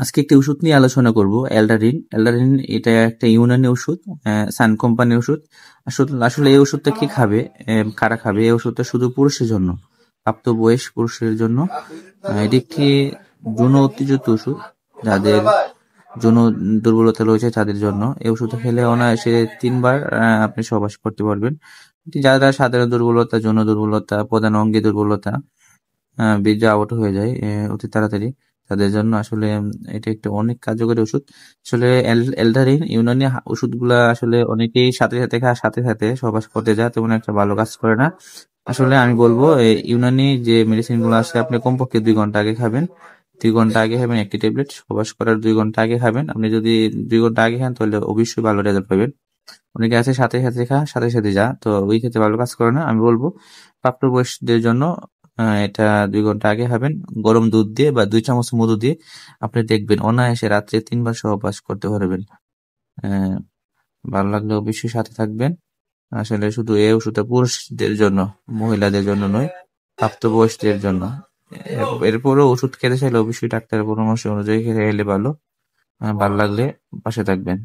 আজকে একটি ওষুধ নিয়ে আলোচনা করব, এলডারিন। এলডারিন এটা একটা ইউনানি ওষুধ, সান কোম্পানির ওষুধ। আসলে আসলে এই ওষুধটা কি খাবে, কারা খাবে? এই ওষুধটা শুধু পুরুষের জন্য, প্রাপ্তবয়স্ক পুরুষের জন্য। এটি একটি যৌন উত্তেজিত ওষুধ। যাদের যৌন দুর্বলতা রয়েছে তাদের জন্য এই ওষুধটা খেলে অনায়াসে 3 বার আপনি সহবাস করতে পারবেন। এটি যারা সাধারণ দুর্বলতা, যৌন দুর্বলতা, প্রধান অঙ্গে দুর্বলতা, বীর্য আউট হয়ে যায় অতি তাড়াতাড়ি, তাদের জন্য আসলে এটা একটা অনেক কার্যকরী ওষুধ। আসলে এলডারিন ইউনানি ওষুধগুলা আসলে অনেকেই সাথে সাথে খায়, সাথে সাথে সহবাস করতে যায়, তেমন একটা ভালো কাজ করে না। আসলে আমি বলবো এই ইউনানি যে মেডিসিন গুলো আছে আপনি কমপক্ষে 2 ঘন্টা আগে খাবেন। 2 ঘন্টা আগে খাবেন একটি ট্যাবলেট, সহবাস করার 2 ঘন্টা আগে খাবেন। আপনি যদি 2 ঘন্টা আগে খান তাহলে অবশ্যই ভালো রেজাল্ট পাবেন। অনেকে আছে সাথে সাথে খা, সাথে সাথে যা, তো ওই ক্ষেত্রে ভালো কাজ করে না। আমি বলবো প্রাপ্তবয়স্কদের জন্য এটা 2 ঘন্টা আগে খাবেন, গরম দুধ দিয়ে বা 2 চামচ মধু দিয়ে। আপনি দেখবেন অনায়াসে রাত্রে 3 বার সহবাস করতে পারবেন। আহ, ভালো লাগলে অবশ্যই সাথে থাকবেন। আসলে শুধু এই ওষুধটা পুরুষদের জন্য, মহিলাদের জন্য নয়, প্রাপ্তবয়স্কদের জন্য। এরপরও ওষুধ খেতে চাইলে অবশ্যই ডাক্তারের পরামর্শ অনুযায়ী খেলে ভালো। ভালো লাগলে পাশে থাকবেন।